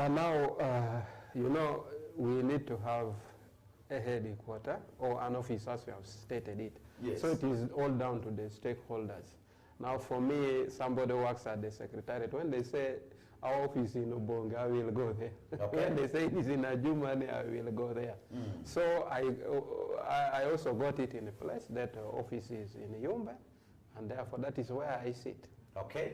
And now, you know, we need to have a headquarter or an office, as we have stated it. Yes. So it is all down to the stakeholders. Now, for me, somebody works at the secretariat. When they say our office in Ubonga, I will go there. Okay. When they say it is in Adjumani, I will go there. So I also got it in a place that office is in Yumba, and therefore that is where I sit. Okay.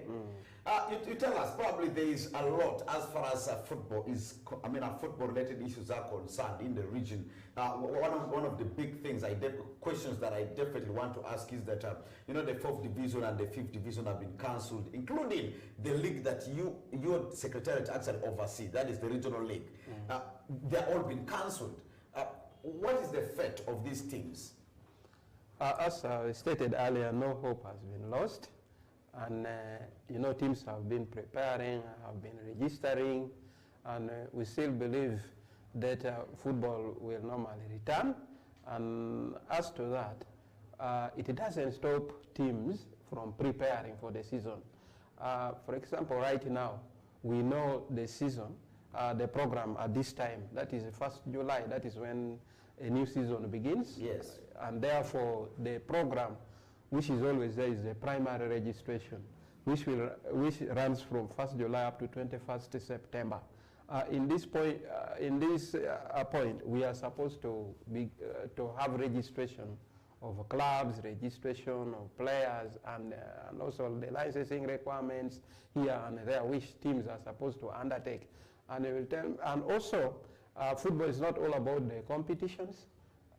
You tell us, probably there is a lot as far as football is, football-related issues are concerned in the region. One of the big things, questions that I definitely want to ask is that, you know, the 4th division and the 5th division have been cancelled, including the league that your secretariat actually oversees, that is the regional league. They're all been cancelled. What is the fate of these teams? As stated earlier, no hope has been lost. And, you know, teams have been preparing, have been registering, and we still believe that football will normally return. And as to that, it doesn't stop teams from preparing for the season. For example, right now, we know the season, the program at this time, that is the 1st July, that is when a new season begins. Yes. And therefore, the program which is always there is the primary registration, which runs from 1st July up to 21st September. In this point, we are supposed to have registration of clubs, registration of players, and also the licensing requirements here and there, which teams are supposed to undertake. And they will tell, and also, football is not all about the competitions,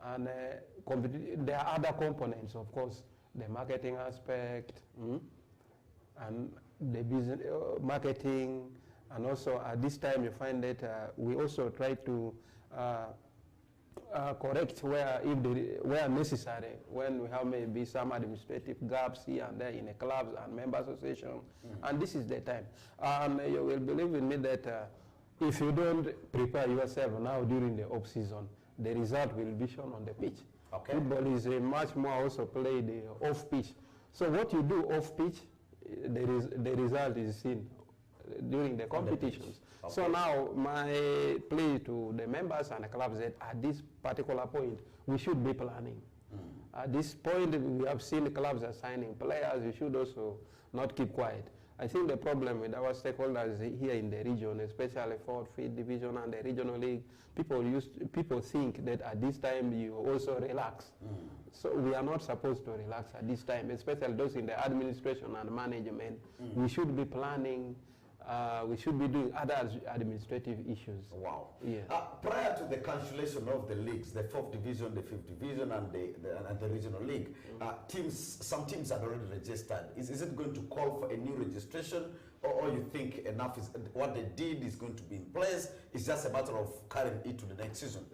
and there are other components, of course. The marketing aspect, and the business marketing, and also at this time you find that we also try to correct where necessary, when we have maybe some administrative gaps here and there in the clubs and member association, and this is the time. And you will believe in me that if you don't prepare yourself now during the off season, the result will be shown on the pitch. Okay. Football is much more also played off pitch. So what you do off pitch, the result is seen during the competitions. Okay. So now my plea to the members and the clubs that at this particular point, we should be planning. At this point, we have seen clubs are signing players. We should also not keep quiet. I think the problem with our stakeholders here in the region, especially 4th, 5th division and the regional league, people think that at this time you also relax. So we are not supposed to relax at this time, especially those in the administration and management. We should be planning. We should be doing other administrative issues. Wow. Yeah. Prior to the cancellation of the leagues, the 4th division, the 5th division, and the regional league, some teams had already registered. Is it going to call for a new registration, or you think enough is what they did is going to be in place? It's just a matter of carrying it to the next season.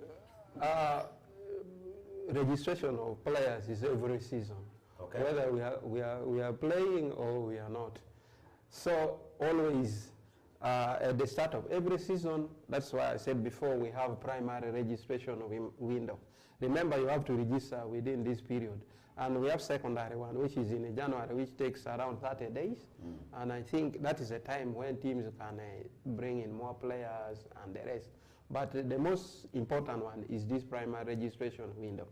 Registration of players is every season, okay, whether we are playing or we are not. So always at the start of every season, that's why I said before, we have primary registration window. Remember, you have to register within this period. And we have secondary one, which is in January, which takes around 30 days. And I think that is a time when teams can bring in more players and the rest. But the most important one is this primary registration window.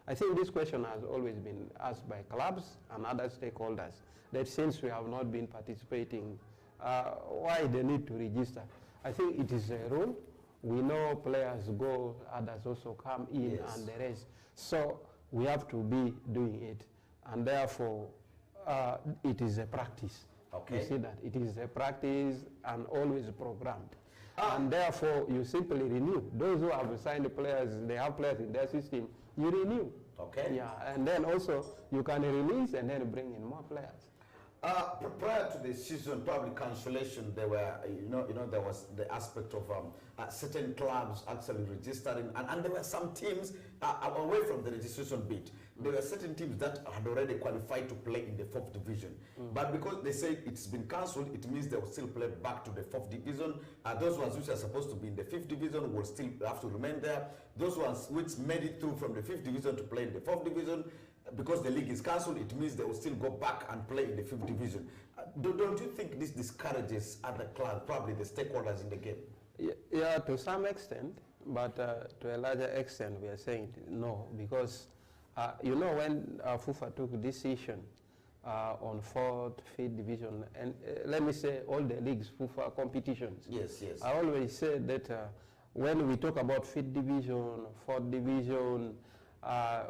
I think this question has always been asked by clubs and other stakeholders, that since we have not been participating, why they need to register. I think it is a rule. We know players go, others also come in, yes, and the rest. So we have to be doing it. And therefore, it is a practice. Okay. You see that? It is a practice and always programmed. And therefore, you simply renew. Those who have signed players, they have players in their system, you renew. Okay. Yeah, and then also you can release and then bring in more players. Prior to the season, probably cancellation, there were, there was the aspect of certain clubs actually registering, and there were some teams away from the registration bit. There were certain teams that had already qualified to play in the 4th division, but because they say it's been cancelled, it means they will still play back to the 4th division. Those ones which are supposed to be in the 5th division will still have to remain there. Those ones which made it through from the 5th division to play in the 4th division, because the league is cancelled, it means they will still go back and play in the 5th division. Don't you think this discourages other clubs, probably the stakeholders in the game? Yeah, To some extent, but to a larger extent, we are saying no, because when FIFA took decision on 4th, 5th division, and let me say all the leagues, FIFA competitions. Yes, yes. I always say that when we talk about 5th division, 4th division,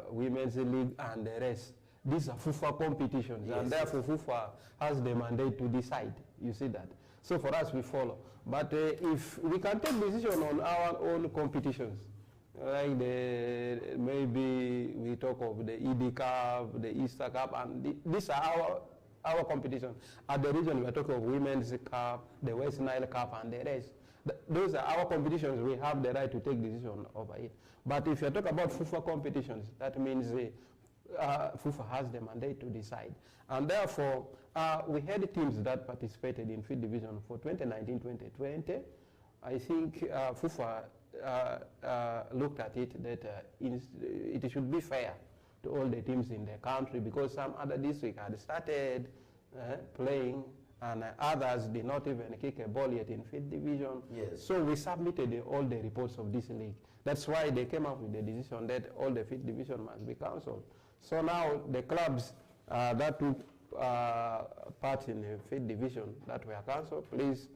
Women's League, and the rest, these are FIFA competitions, yes, and therefore FIFA has the mandate to decide. You see that? So for us, we follow. But if we can take decision on our own competitions, like maybe we talk of the ED Cup, the Easter Cup, and these are our competition. At the region, we are talking of Women's Cup, the Westnile Cup, and the rest. Those are our competitions. We have the right to take decision over it. But if you talk about FIFA competitions, that means FIFA has the mandate to decide. And therefore, we had teams that participated in 5th division for 2019-2020. I think FIFA looked at it that it should be fair to all the teams in the country, because some other districts had started playing and others did not even kick a ball yet in 5th division. Yes. So we submitted all the reports of this league. That's why they came up with the decision that all the 5th division must be cancelled. So now the clubs that took part in the 5th division that were cancelled, please,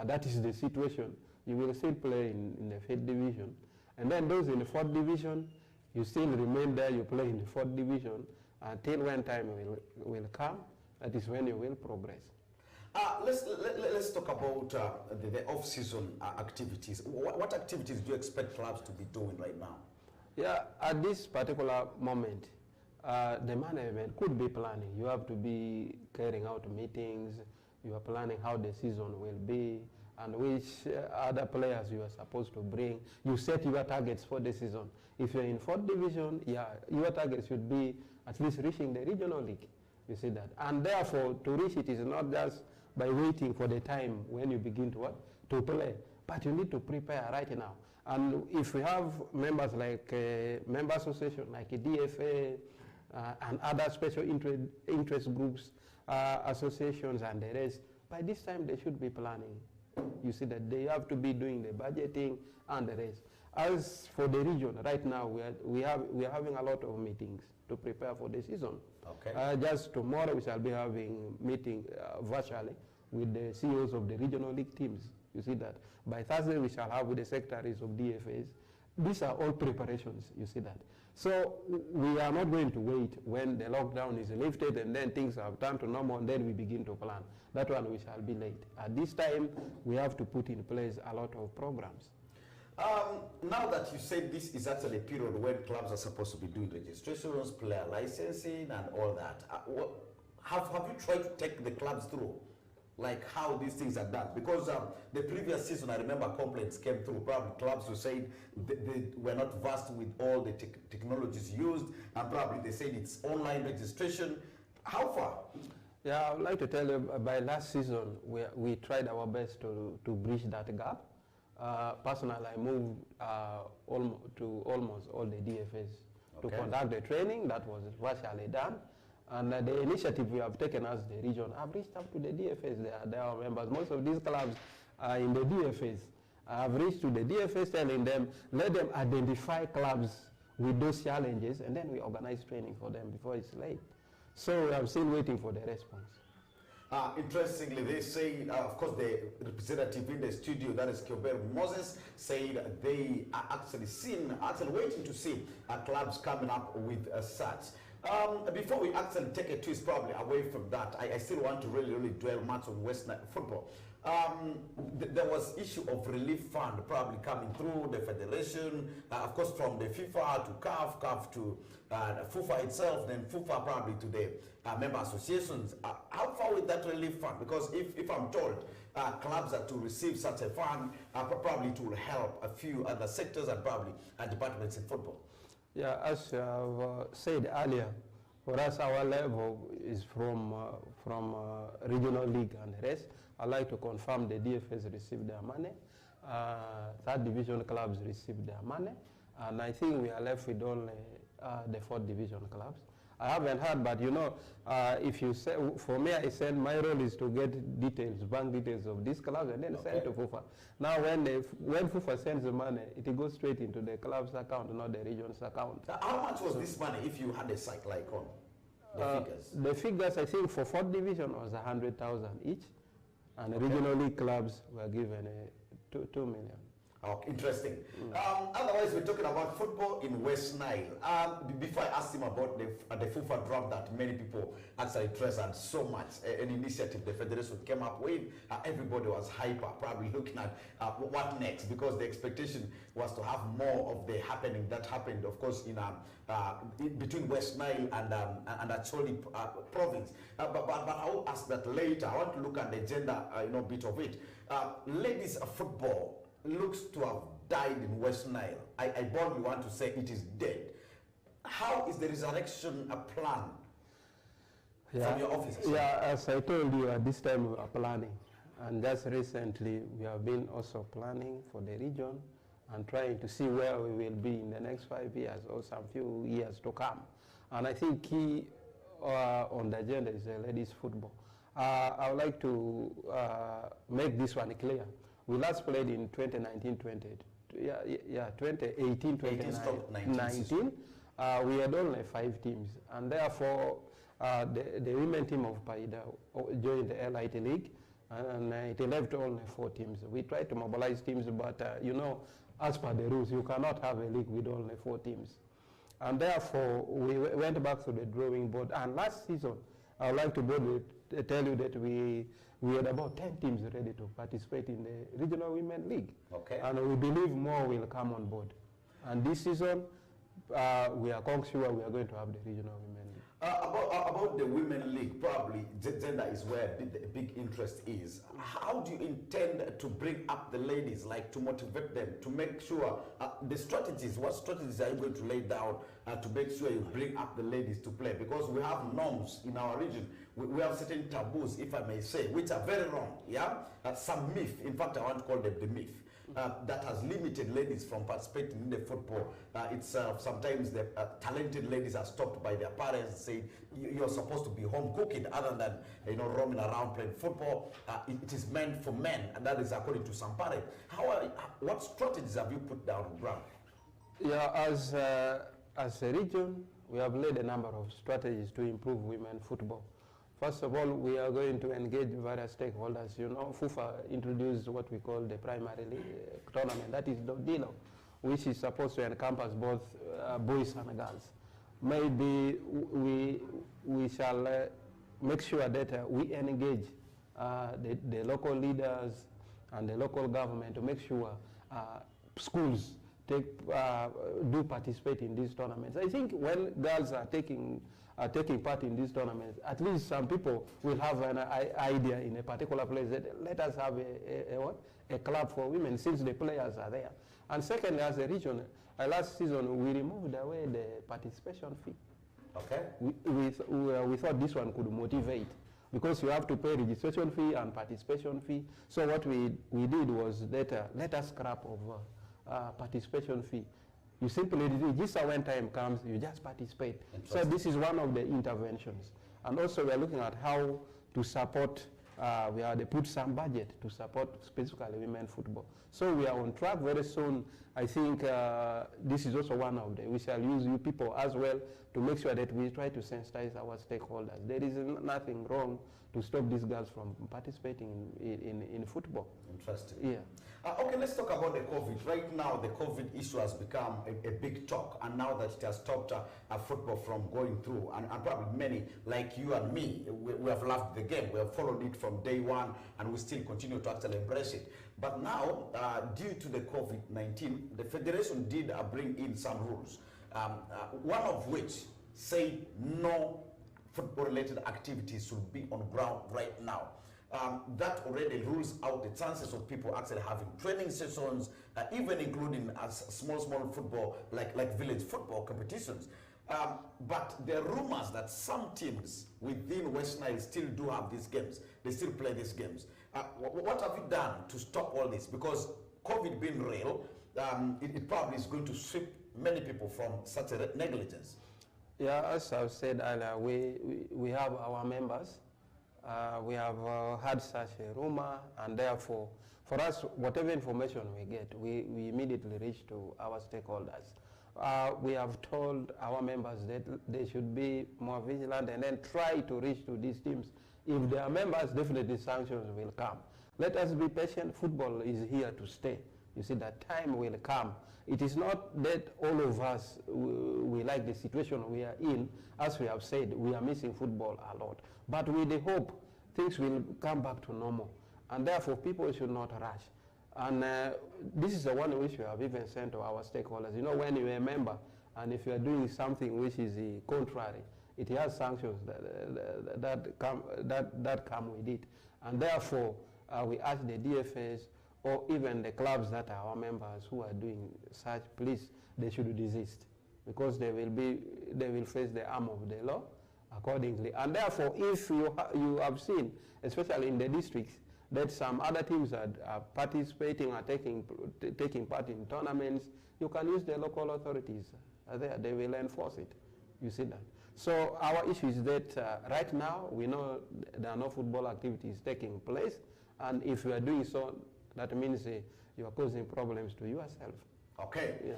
that is the situation. You will still play in the 5th division. And then those in the 4th division, you still remain there, you play in the 4th division until when time will come. That is when you will progress. Let's talk about the off-season activities. What activities do you expect clubs to be doing right now? Yeah, at this particular moment, the management could be planning. You have to be carrying out meetings. You are planning how the season will be and which other players you are supposed to bring. You set your targets for the season. If you're in 4th division, yeah, your target should be at least reaching the regional league. You see that? And therefore, to reach it is not just by waiting for the time when you begin to play, but you need to prepare right now. And if we have members like member association like a DFA and other special interest groups, associations and the rest, by this time they should be planning. You see that they have to be doing the budgeting and the rest. As for the region, right now we are having a lot of meetings to prepare for the season. Okay. Just tomorrow we shall be having meeting virtually with the CEOs of the regional league teams. You see that. By Thursday we shall have with the secretaries of DFAs. These are all preparations, you see that. So we are not going to wait when the lockdown is lifted and then things have turned to normal and then we begin to plan. That one we shall be late. At this time, we have to put in place a lot of programs. Now that you said this is actually a period when clubs are supposed to be doing registrations, player licensing and all that, have you tried to take the clubs through? Like how these things are done? Because the previous season, I remember complaints came through, probably clubs who said they were not versed with all the technologies used, and probably they said it's online registration. How far? Yeah, I would like to tell you, by last season, we tried our best to bridge that gap. Personally, I moved to almost all the DFAs to conduct the training. That was virtually done. And the initiative we have taken as the region, I've reached out to the DFAs. They are members. Most of these clubs are in the DFAs. I've reached to the DFAs telling them, let them identify clubs with those challenges, and then we organize training for them before it's late. So I'm still waiting for the response. Interestingly, they say, of course, the representative in the studio, that is Kyober Moses, said they are actually waiting to see clubs coming up with such. Before we actually take a twist probably away from that, I still want to really dwell much on Westnile football. There was issue of relief fund probably coming through the federation, of course from the FIFA to CAF to FIFA itself, then FIFA probably to the member associations. How far with that relief fund? Because if I'm told clubs are to receive such a fund, probably it will help a few other sectors and probably departments in football. Yeah, as I've said earlier, for us our level is from regional league and the rest. I'd like to confirm the DFAs received their money, 3rd division clubs received their money, and I think we are left with only the 4th division clubs. I haven't heard, but you know, if you say, for me, I said my role is to get details, bank details of this club, and then send to FUFA. Now, when FUFA sends the money, it goes straight into the club's account, not the region's account. How much was this money if you had a site like on? The figures? The figures, I think, for 4th division was 100,000 each, and regional league clubs were given 2 million. Oh, interesting. Otherwise, we're talking about football in Westnile. Before I asked him about the FUFA draft that many people actually treasured so much, an initiative the federation came up with, everybody was hyper, probably looking at what next, because the expectation was to have more of the happening that happened, of course, in between Westnile and Acholi province. But I will ask that later. I want to look at the gender, bit of it. Ladies football looks to have died in Westnile. I boldly want to say it is dead. How is the resurrection a plan from your office? Yeah, as I told you, at this time we are planning. And just recently, we have been also planning for the region and trying to see where we will be in the next 5 years or some few years to come. And I think key on the agenda is ladies football. I would like to make this one clear. We last played in 2019-20. 2018-2019. We had only 5 teams, and therefore the women team of Paida joined the Elite League, and it left only 4 teams. We tried to mobilize teams, but as per the rules, you cannot have a league with only 4 teams. And therefore, we went back to the drawing board. And last season, I would like to tell you that we had about 10 teams ready to participate in the Regional Women League. Okay. And we believe more will come on board. And this season, we are quite sure we are going to have the Regional Women League. About the Women League, probably gender is where the big interest is. How do you intend to bring up the ladies, like to motivate them, to make sure the strategies, what strategies are you going to lay down to make sure you bring up the ladies to play? Because we have norms in our region. We have certain taboos, if I may say, which are very wrong, yeah? Some myth, in fact, I want to call them the myth, that has limited ladies from participating in the football. It's sometimes the talented ladies are stopped by their parents and say, you're supposed to be home cooking other than, roaming around playing football. It is meant for men, and that is according to some parents. What strategies have you put down on ground? Yeah, as a region, we have laid a number of strategies to improve women football. First of all, we are going to engage various stakeholders. FUFA introduced what we call the primary tournament. That is the DILO, which is supposed to encompass both boys and girls. Maybe we shall make sure that we engage the local leaders and the local government to make sure schools do participate in these tournaments. I think when girls are taking part in these tournaments, at least some people will have an idea in a particular place that let us have a club for women since the players are there. And secondly, as a region, last season we removed away the participation fee. Okay. We thought this one could motivate, because you have to pay registration fee and participation fee. So what we did was that let us scrap of participation fee. You simply register when time comes, you just participate. So this is one of the interventions. And also we are looking at how to support, we have to put some budget to support specifically women football. So we are on track very soon. I think this is also one of we shall use you people as well to make sure that we try to sensitize our stakeholders. There is nothing wrong to stop these girls from participating in football. Interesting. Yeah. Okay, let's talk about the COVID. Right now, the COVID issue has become a big talk, and now that it has stopped football from going through, and probably many like you and me, we have loved the game. We have followed it from day one, and we still continue to actually embrace it. But now, due to the COVID-19, the federation did bring in some rules, one of which say no football-related activities should be on ground right now. That already rules out the chances of people actually having training sessions, even including small football, like village football competitions. But there are rumors that some teams within Westnile still do have these games. They still play these games. What have you done to stop all this? Because COVID being real, it probably is going to sweep many people from such a negligence. Yeah, as I've said earlier, we have our members. We have had such a rumor, and therefore, for us, whatever information we get, we immediately reach to our stakeholders. We have told our members that they should be more vigilant and then try to reach to these teams. If they are members, definitely sanctions will come. Let us be patient. Football is here to stay. You see, that time will come. It is not that all of us, we like the situation we are in. As we have said, we are missing football a lot. But with the hope, things will come back to normal. And therefore, people should not rush. And this is the one which we have even sent to our stakeholders. You know, when you're a member, and if you are doing something which is contrary, it has sanctions that come with it. And therefore, we ask the DFAs or even the clubs that are our members who are doing such, please, they should desist, because they will face the arm of the law accordingly. And therefore, if you have seen, especially in the districts, that some other teams are participating or taking part in tournaments, you can use the local authorities there. They will enforce it. You see that. So our issue is that right now we know there are no football activities taking place, and if you are doing so, that means you are causing problems to yourself. Okay. Yeah.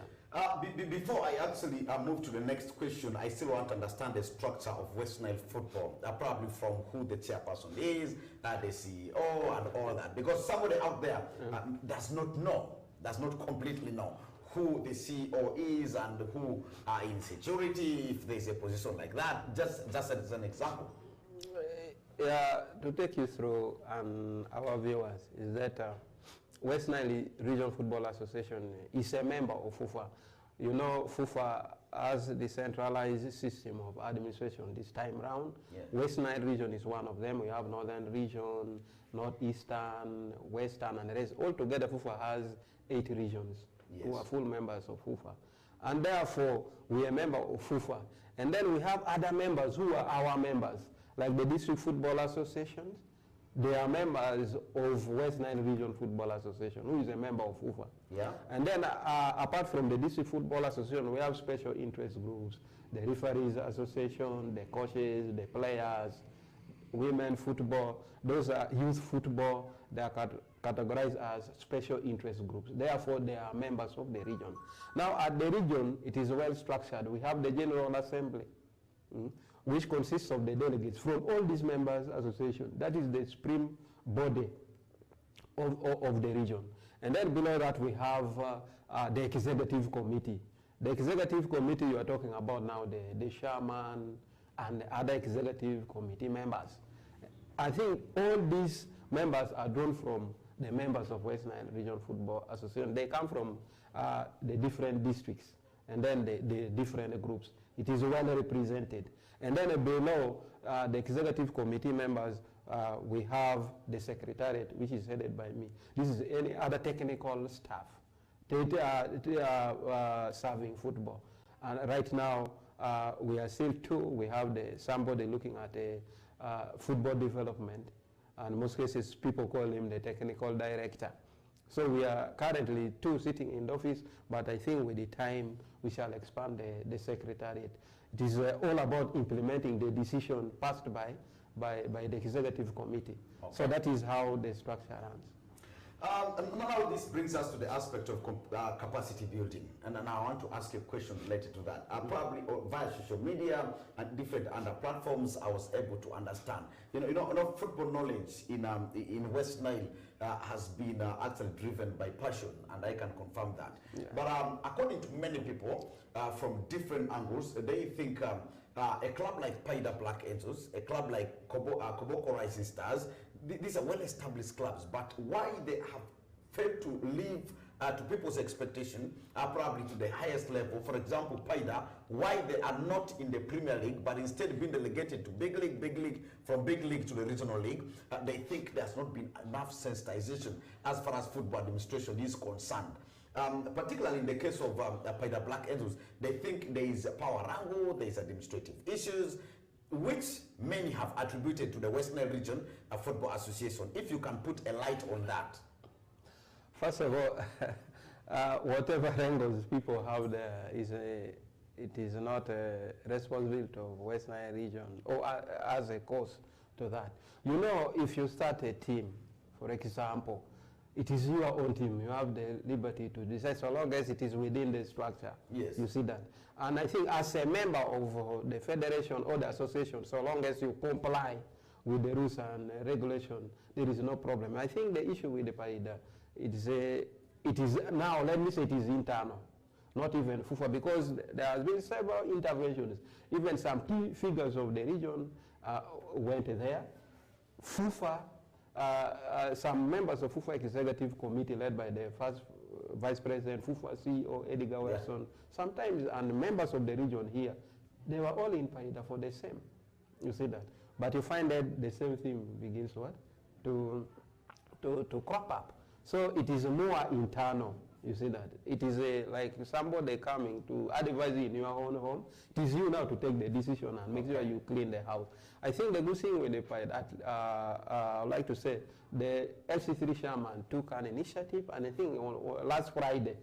Before I actually move to the next question, I still want to understand the structure of Westnile football, probably from who the chairperson is, the CEO, and all that. Because somebody out there does not completely know who the CEO is and who are in security, if there's a position like that, just as an example. Yeah, to take you through our viewers, is that Westnile Regional Football Association is a member of FUFA. You know, FUFA has the centralized system of administration this time round. Yeah. Westnile region is one of them. We have Northern region, Northeastern, Western, and the rest. Altogether, FUFA has 8 regions who are full members of FUFA. And therefore, we are a member of FUFA. And then we have other members who are our members, like the District Football Associations. They are members of Westnile Regional Football Association, who is a member of FUFA. Yeah. And then apart from the District Football Association, we have special interest groups, the Referees Association, the coaches, the players, women football, those are youth football. They are categorized as special interest groups. Therefore, they are members of the region. Now, at the region, it is well structured. We have the General Assembly, which consists of the delegates from all these members associations. That is the supreme body of the region. And then below that we have the executive committee. The executive committee you are talking about now, the chairman and the other executive committee members. I think all these members are drawn from the members of Westnile Regional Football Association. They come from the different districts and then the different groups. It is well represented. And then below the executive committee members, we have the secretariat, which is headed by me. This is any other technical staff serving football. And right now, we are still 2. We have somebody looking at football development. And in most cases, people call him the technical director. So we are currently 2 sitting in the office, but I think with the time, we shall expand the secretariat. It is all about implementing the decision passed by the executive committee. Okay. So that is how the structure runs. Now this brings us to the aspect of capacity building, and I want to ask you a question related to that. Probably via social media and different other platforms, I was able to understand. You know, football knowledge in Westnile has been actually driven by passion, and I can confirm that. Yeah. But according to many people from different angles, they think a club like Paida Black Angels, a club like Koboko Rising Stars, these are well-established clubs, but why they have failed to live to people's expectation, probably to the highest level. For example, Paida, why they are not in the Premier League, but instead being delegated to big league, from big league to the regional league, they think there's not been enough sensitization as far as football administration is concerned. Particularly in the case of Paida Black Angels, they think there is a power wrangle, there is administrative issues, which many have attributed to the Westnile Region Football Association. If you can put a light on that. First of all, whatever angles people have there it is not a responsibility of Westnile region or as a cause to that. You know, if you start a team, for example, it is your own team. You have the liberty to decide so long as it is within the structure. Yes. You see that. And I think as a member of the federation or the association, so long as you comply with the rules and regulation, there is no problem. I think the issue with the PAIDA, it is now, let me say it is internal, not even FUFA, because there has been several interventions. Even some key figures of the region went there. FUFA, some members of FUFA Executive Committee led by the first Vice President, FUFA CEO, Edgar Wilson, sometimes, and members of the region here, they were all in PAIDA for the same. You see that. But you find that the same thing begins what? To crop up. So it is more internal. You see that. It is like somebody coming to advise you in your own home. It is you now to take the decision and make sure you clean the house. I think the good thing with the PAIDA, I would like to say, the LC3 chairman took an initiative, and I think last Friday,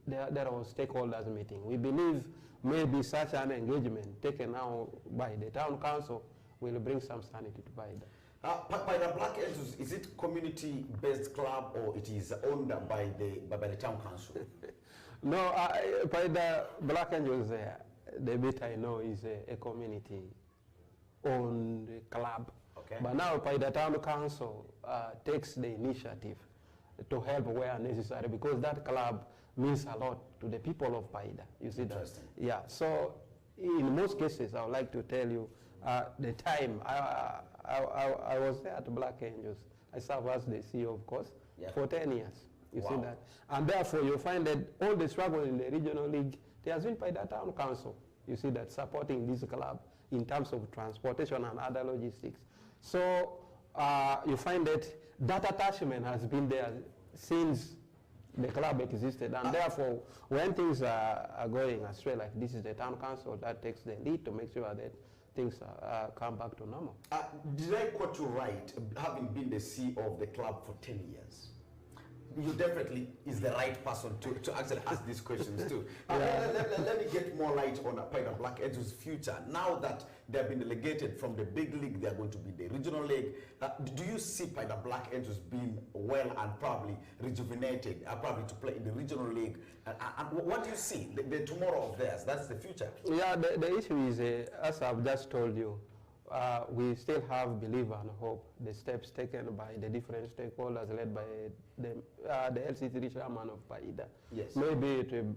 there was stakeholders meeting. We believe maybe such an engagement taken now by the town council will bring some sanity to PAIDA. PAIDA Black Angels, is it community-based club or it is owned by the town council? No, PAIDA Black Angels, the bit I know is a community-owned club. Okay. But now PAIDA town council takes the initiative to help where necessary, because that club means a lot to the people of PAIDA. You see that? Yeah. So in most cases, I would like to tell you the time I was there at Black Angels. I served as the CEO, of course, for 10 years. You see that? And therefore, you find that all the struggle in the regional league, there has been PAIDA town council. You see that, supporting this club in terms of transportation and other logistics. So you find that attachment has been there since the club existed, and therefore, when things are going astray like this, is the town council that takes the lead to make sure that things come back to normal. Did I quote you right, having been the CEO of the club for 10 years? You definitely is the right person to actually ask these questions too. Let me get more light on PAIDA Black Angels' future. Now that they have been delegated from the big league, they are going to be the regional league. Do you see PAIDA Black Angels being well and probably rejuvenated, probably to play in the regional league? And what do you see, the tomorrow of theirs? That's the future. Yeah, the issue is, as I've just told you, we still have belief and hope. The steps taken by the different stakeholders led by the LC3 chairman of PAIDA. Yes. Maybe it will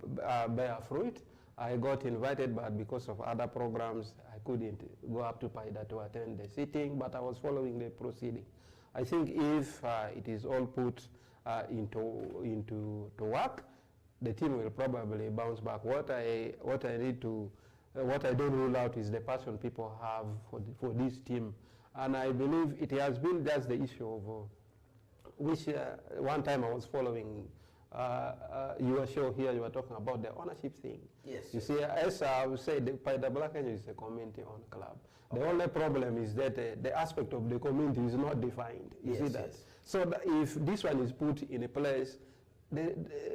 bear fruit. I got invited, but because of other programs, I couldn't go up to PAIDA to attend the sitting, but I was following the proceeding. I think if it is all put into work, the team will probably bounce back. What I don't rule out is the passion people have for this team. And I believe it has been just the issue of, which one time I was following your show here, you were talking about the ownership thing. Yes. You see, as I would say, the PAIDA Black Angels is a community-owned club. Okay. The only problem is that the aspect of the community is not defined. You see that? Yes. So that if this one is put in a place,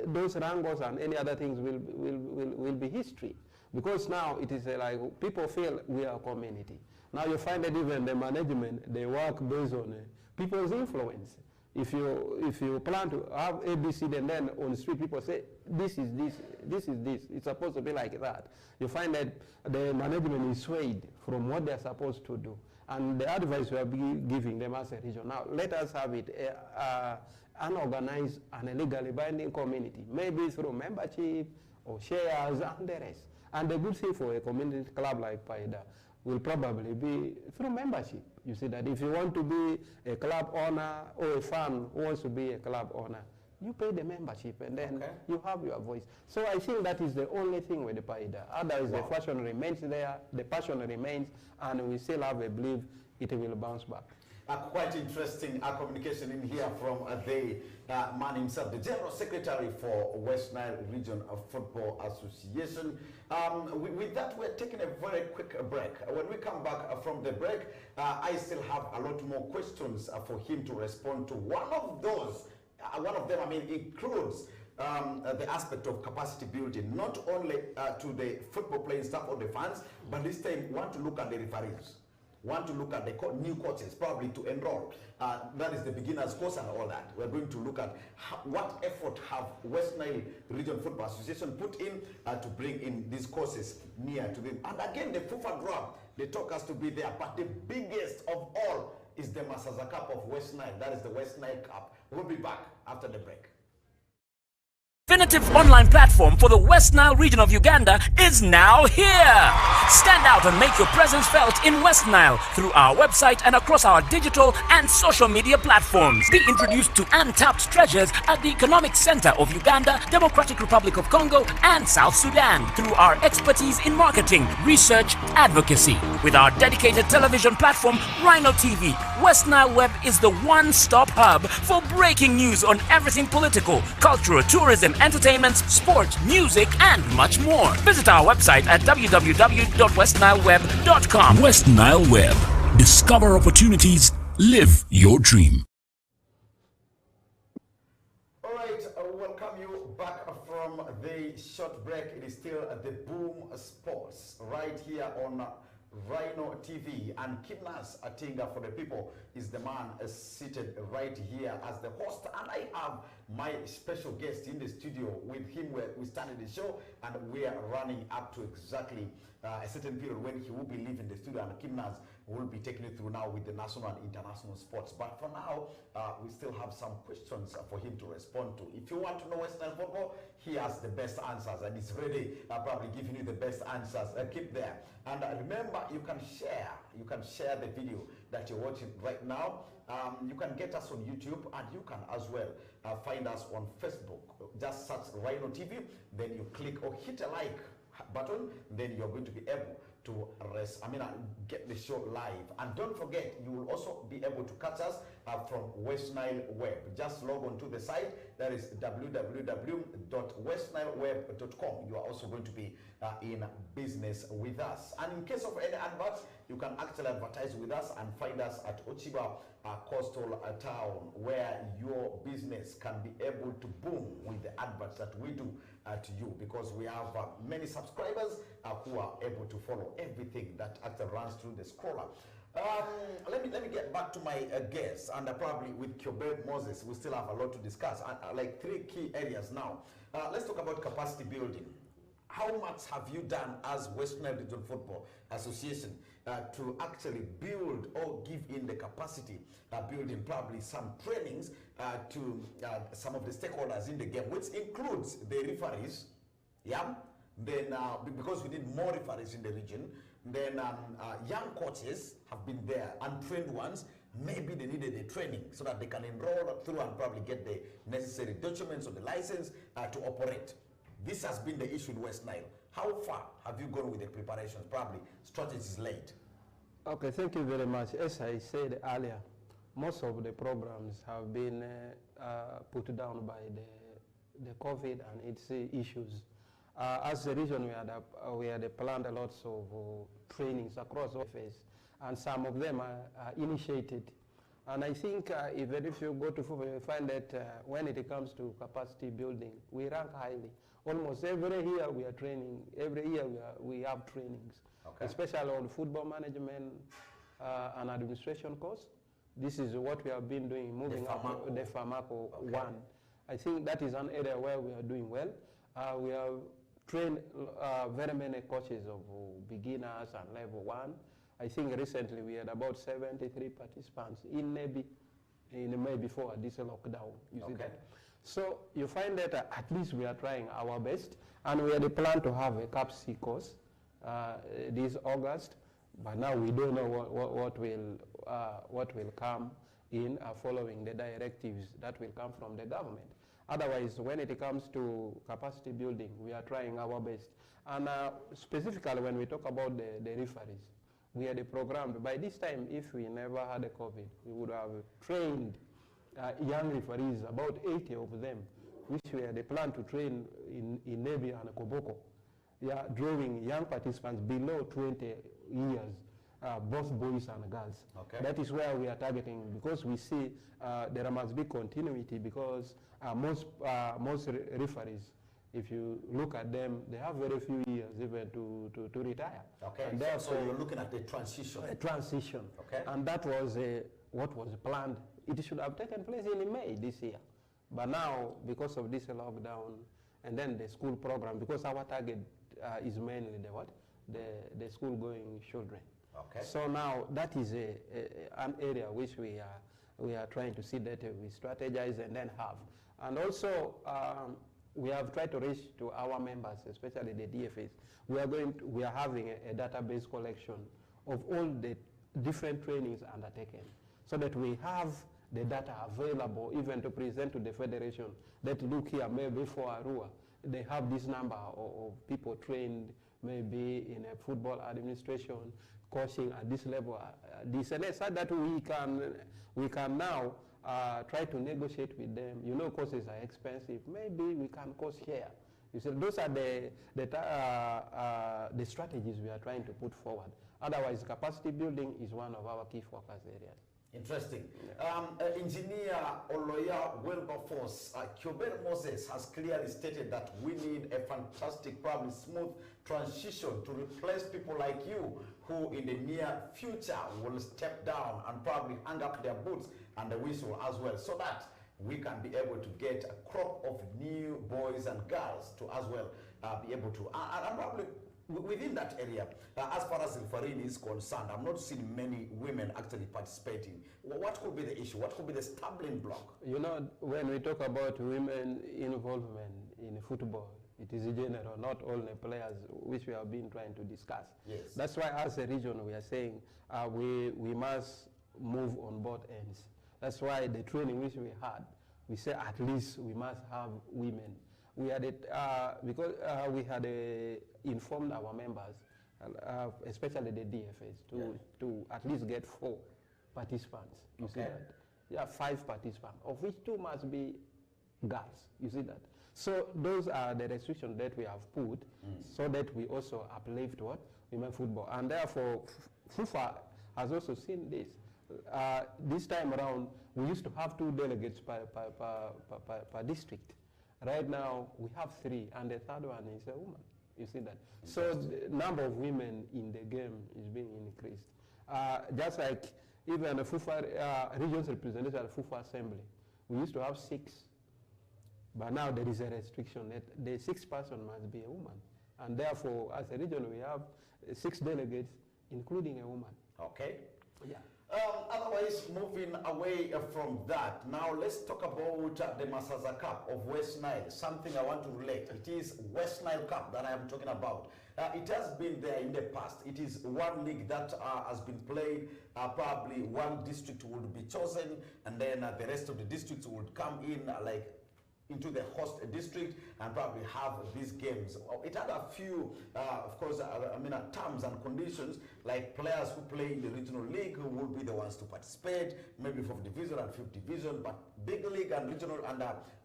those wrangles and any other things will be history. Because now it is like people feel we are a community. Now you find that even the management, they work based on people's influence. If you plan to have ABC, then on the street people say, this is this, this is this, it's supposed to be like that. You find that the management is swayed from what they're supposed to do. And the advice we are giving them as a region, now let us have it unorganized and a legally binding community, maybe through membership or shares and the rest. And the good thing for a community club like PAIDA will probably be through membership. You see that if you want to be a club owner or a fan who wants to be a club owner, you pay the membership and then you have your voice. So I think that is the only thing with the PAIDA. Otherwise, the passion remains there, the passion remains, and we still have a belief it will bounce back. Quite interesting communication in here from the man himself, the General Secretary for Westnile Region of Football Association. With that, we're taking a very quick break. When we come back from the break, I still have a lot more questions for him to respond to. One of them, I mean, includes the aspect of capacity building, not only to the football playing staff or the fans, but this time we want to look at the referees. Want to look at the new coaches, probably to enroll. That is the beginner's course and all that. We're going to look at what effort have Westnile Region Football Association put in to bring in these courses near to them. And again, the FIFA draft, they talk us to be there, but the biggest of all is the Masaza Cup of Westnile. That is the Westnile Cup. We'll be back after the break. Definitive online platform for the West Nile region of Uganda is now here. Stand out and make your presence felt in West Nile through our website and across our digital and social media platforms. Be introduced to untapped treasures at the Economic Center of Uganda, Democratic Republic of Congo, and South Sudan through our expertise in marketing, research, advocacy. With our dedicated television platform, Rhino TV, West Nile Web is the one-stop hub for breaking news on everything political, cultural, tourism, entertainment, sport, music, and much more. Visit our website at www.westnileweb.com. West Nile Web. Discover opportunities. Live your dream. All right, welcome you back from the short break. It is still the Boom Sports right here on Rhino TV, and Kidnas Atinga for the people is the man seated right here as the host, and I have my special guest in the studio. With him we started the show, and we are running up to exactly a certain period when he will be leaving the studio, and Kidnas will be taking it through now with the national and international sports. But for now, we still have some questions for him to respond to. If you want to know Western football, he has the best answers, and he's ready, probably giving you the best answers. Keep there. And remember, you can share the video that you're watching right now. You can get us on YouTube, and you can as well find us on Facebook. Just search Rhino TV, then you click or hit a like button, then you're going to be able to get the show live. And don't forget, you will also be able to catch us from Westnile Web. Just log on to the site, that is www.westnileweb.com. You are also going to be in business with us. And in case of any adverts, you can actually advertise with us and find us at Ochiba Coastal Town, where your business can be able to boom with the adverts that we do to you, because we have many subscribers who are able to follow everything that actually runs through the scroller. Let me get back to my guests, and probably with Kyobe Moses, we still have a lot to discuss, like 3 key areas now. Let's talk about capacity building. How much have you done as Westnile Region Football Association to actually build or give in the capacity building, probably some trainings to some of the stakeholders in the game, which includes the referees, yeah? Then, because we need more referees in the region, then young coaches have been there, untrained ones, maybe they needed a training so that they can enroll through and probably get the necessary documents or the license to operate. This has been the issue in West Nile. How far have you gone with the preparations, probably strategies laid? Okay, thank you very much. As I said earlier, most of the programs have been put down by the COVID and its issues. As a region, we had planned a lot of trainings across office, and some of them are initiated. And I think even if you go to football, you find that when it comes to capacity building, we rank highly. Almost every year we are training, every year we have trainings, okay, especially on football management and administration course. This is what we have been doing, moving up the Famaco okay. 1. I think that is an area where we are doing well. We have trained very many coaches of beginners and level 1. I think recently we had about 73 participants in maybe before this lockdown. You see that? So you find that at least we are trying our best, and we had a plan to have a Cap C course this August, but now we don't know what will come in following the directives that will come from the government. Otherwise, when it comes to capacity building, we are trying our best. And specifically when we talk about the referees, we had a program. By this time, if we never had a COVID, we would have trained young referees, about 80 of them, which we had a plan to train in Nebi and Koboko. Yeah, drawing young participants below 20 years. both boys and girls. Okay. That is where we are targeting, because we see there must be continuity, because most referees, if you look at them, they have very few years even to retire. Okay, and so you're looking at the transition. A transition. Okay. And that was what was planned. It should have taken place in May this year. But now, because of this lockdown, and then the school program, because our target is mainly the school-going children. Okay. So now that is an area which we are trying to see that we strategize and then have. And also, we have tried to reach to our members, especially the DFAs. We are having a database collection of all the different trainings undertaken, so that we have the data available even to present to the federation that, look here, maybe for Arua, they have this number of people trained maybe in a football administration, coaching at this level, this and that, so that we can now try to negotiate with them. You know, courses are expensive. Maybe we can coach here. You see, those are the strategies we are trying to put forward. Otherwise, capacity building is one of our key focus areas. Interesting. Yeah. Engineer Oloya Wilberforce, Kyobel Moses has clearly stated that we need a fantastic, probably smooth transition to replace people like you, who in the near future will step down and probably hang up their boots and the whistle as well, so that we can be able to get a crop of new boys and girls to as well be able to, and probably within that area, as far as Farini is concerned, I'm not seeing many women actually participating. What could be the issue? What could be the stumbling block? You know, when we talk about women involvement in football, it is general, not all the players, which we have been trying to discuss. Yes. That's why as a region we are saying we must move on both ends. That's why the training which we had, we say at least we must have women. We had it because we had informed our members, especially the DFAs, to at least get 4 participants. You see that? Yeah, 5 participants, of which 2 must be girls. You see that? So those are the restrictions that we have put, so that we also uplift what? Women football. And therefore, FIFA has also seen this. This time around, we used to have 2 delegates per district. Right now, we have 3, and the 3rd one is a woman. You see that? So the number of women in the game is being increased. Just like even the FIFA regions representation at FIFA Assembly, we used to have 6, but now there is a restriction that the 6th person must be a woman. And therefore, as a region, we have 6 delegates, including a woman. Okay. Yeah. Otherwise, moving away from that, now let's talk about the Masaza Cup of Westnile, something I want to relate. It is Westnile Cup that I am talking about. It has been there in the past. It is one league that has been played. Probably one district would be chosen, and then the rest of the districts would come in into the host district and probably have these games. It had a few, of course, terms and conditions, like players who play in the regional league who would be the ones to participate, maybe 4th division and 5th division, but big league and regional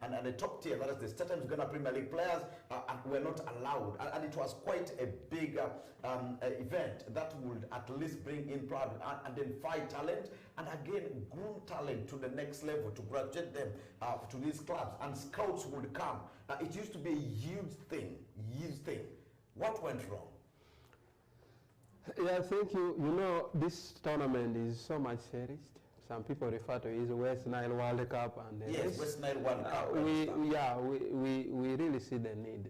and the top tier, that is the Staten Ghana Premier League players, were not allowed. And it was quite a big event that would at least bring in probably identify talent and again groom talent to the next level, to graduate them to these clubs, and scouts would come. It used to be a huge thing. What went wrong? Yeah, thank you. You know, this tournament is so much cherished. Some people refer to it as Westnile World Cup, and yes, Westnile World Cup. We really see the need.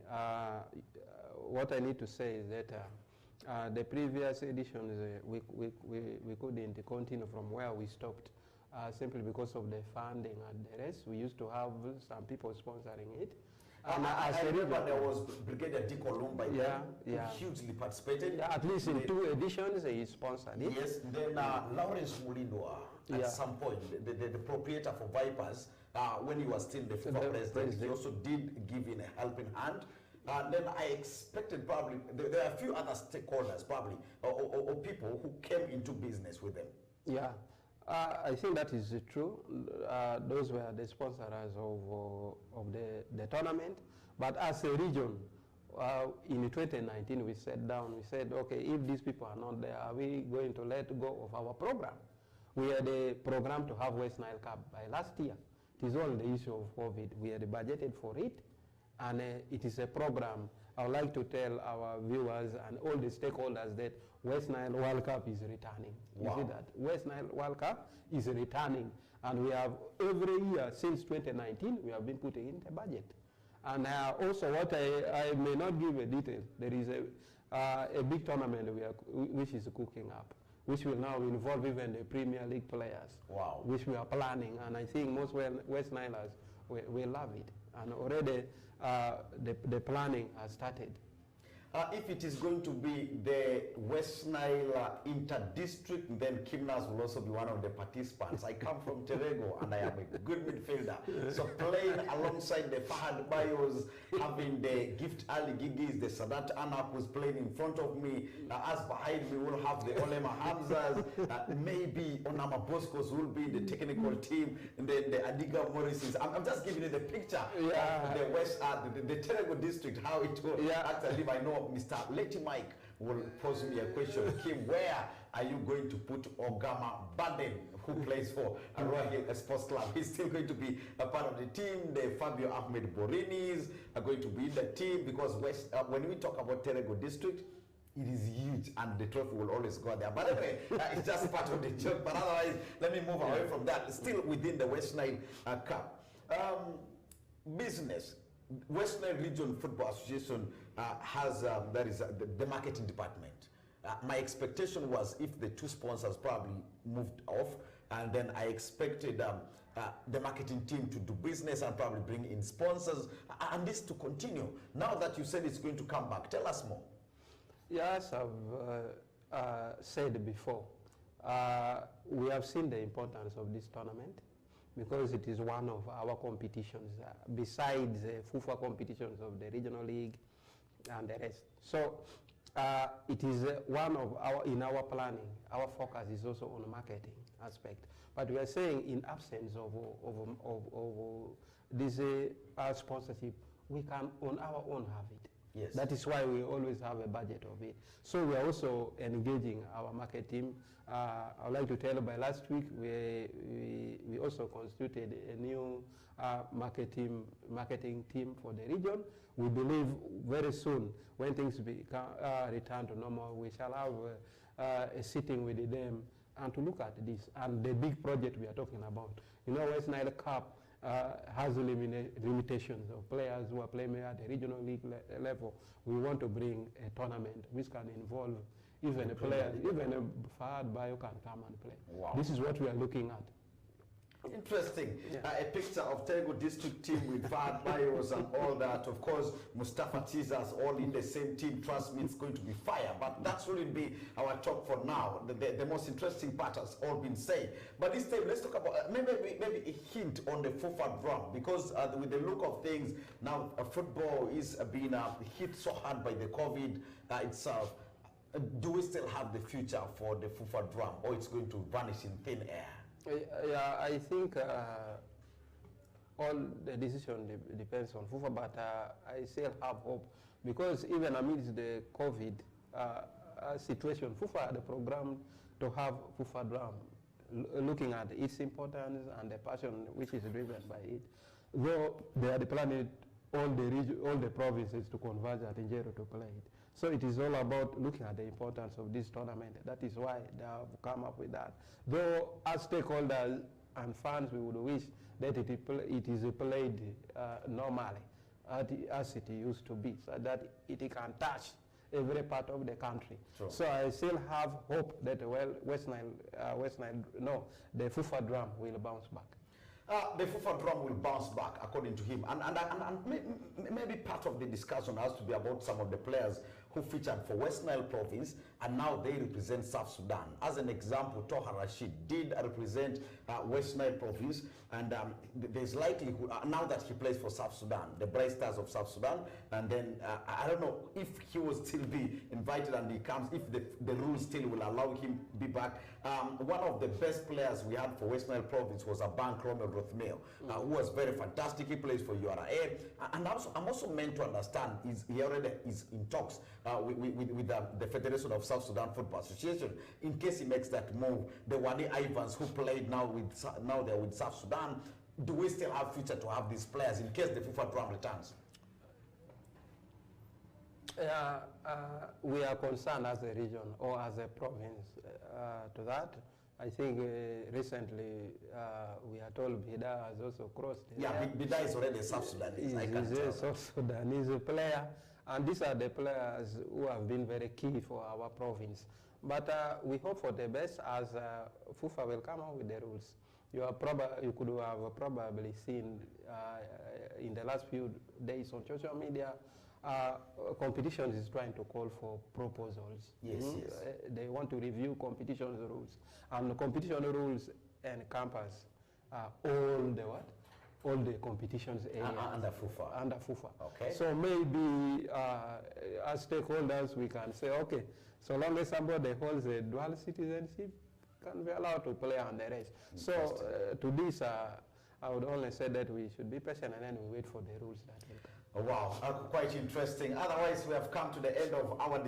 What I need to say is that the previous editions we couldn't continue from where we stopped, simply because of the funding and the rest. We used to have some people sponsoring it. I remember there was Brigadier Dick Olumba who hugely participated. Yeah, at least in 2 editions he sponsored it. Yes, then Lawrence Mulindwa at some point, the proprietor for Vipers, when he was still the FIFA president, he also did give in a helping hand. Then I expected probably, there are a few other stakeholders probably, or people who came into business with them. Yeah. I think that is true. Those were the sponsors of the tournament. But as a region, in 2019, we sat down, we said, okay, if these people are not there, are we going to let go of our program? We had a program to have Westnile Cup by last year. It is all the issue of COVID. We had budgeted for it, and it is a program. I would like to tell our viewers and all the stakeholders that Westnile World Cup is returning. Wow. You see that? Westnile World Cup is returning, and we have every year since 2019, we have been putting in the budget. And also what I may not give a detail, there is a big tournament which is cooking up, which will now involve even the Premier League players. Wow. Which we are planning, and I think most West Nilers will love it. And already the planning has started. If it is going to be the Westnile inter-district, then Kimnas will also be one of the participants. I come from Terego and I am a good midfielder. So playing alongside the Fahad Bayos, having the Gift Ali Gigis, the Sadat Anak who's playing in front of me, as behind me we'll have the Olema Hamzas, maybe Onama Boscos will be in the technical team, and then the Adiga Morrisons. I'm just giving you the picture of the West, the Terego district, how it will actually. I know Mr. Leti Mike will pose me a question. Kim, where are you going to put Ogama Baden, who plays for Arua Sports Club? He's still going to be a part of the team. The Fabio Ahmed Borinis are going to be in the team, because when we talk about Terego district, it is huge and the trophy will always go there. But anyway, it's just part of the joke. But otherwise, let me move away from that. Still within the Westnile Cup. Business. Westnile Region Football Association has the marketing department. My expectation was if the two sponsors probably moved off, and then I expected the marketing team to do business and probably bring in sponsors, and this to continue. Now that you said it's going to come back, tell us more. Yes, I've said before, we have seen the importance of this tournament, because it is one of our competitions, besides the FUFA competitions of the regional league and the rest. So it is one of in our planning, our focus is also on the marketing aspect. But we are saying in absence of this sponsorship, we can on our own have it. Yes. That is why we always have a budget of it. So we are also engaging our market team. I would like to tell you, by last week, we also constituted a new marketing team for the region. We believe very soon, when things return to normal, we shall have a sitting with them and to look at this and the big project we are talking about. You know, Westnile Cup has limitations of players who are playing at the regional league level. We want to bring a tournament which can involve even a player, even a Fahad Bayo can come and play. Wow. This is what we are looking at. Interesting. A picture of Terego district team with Fahad Bayos and all that. Of course, Mustafa Tizas all in the same team. Trust me, it's going to be fire. But that shouldn't be our talk for now. The most interesting part has all been said. But this time, let's talk about maybe a hint on the FUFA drum, because with the look of things now, football is being hit so hard by the COVID itself. Do we still have the future for the FUFA drum, or it's going to vanish in thin air? Yeah, I think all the decision depends on FUFA, but I still have hope, because even amidst the COVID situation, FUFA had a program to have FUFA drum, looking at its importance and the passion which is driven by it. Though they had planned all the provinces to converge at Njero to play it. So it is all about looking at the importance of this tournament. That is why they have come up with that. Though as stakeholders and fans, we would wish that it is played normally, as it used to be, so that it can touch every part of the country. Sure. So I still have hope that the FUFA drum will bounce back. The FUFA drum will bounce back, according to him. And maybe part of the discussion has to be about some of the players who featured for Westnile province, and now they represent South Sudan. As an example, Toha Rashid did represent Westnile province, and there's likelihood, now that he plays for South Sudan, the Bright Stars of South Sudan, and then I don't know if he will still be invited and he comes, if the rules still will allow him to be back. One of the best players we had for Westnile province was Abank Romeo Rothmel, who was very fantastic. He plays for URA. And I'm also meant to understand he already is in talks with the Federation of South Sudan Football Association in case he makes that move. The Wani Ivans who played now they're with South Sudan. Do we still have future to have these players in case the FIFA drum returns? We are concerned as a region or as a province to that. I think recently we are told Bida has also crossed. Bida is already a South Sudanese. He's a South Sudanese player, and these are the players who have been very key for our province. But we hope for the best as FIFA will come out with the rules. You could have probably seen in the last few days on social media, competition is trying to call for proposals. Yes. They want to review competition rules, and the competition rules encompass all the competitions under FIFA. Under FIFA. Okay. So maybe as stakeholders we can say, okay, so long as somebody holds a dual citizenship, can be allowed to play on the race. So to this, I would only say that we should be patient and then we wait for the rules that will come. Wow, quite interesting. Otherwise, we have come to the end of our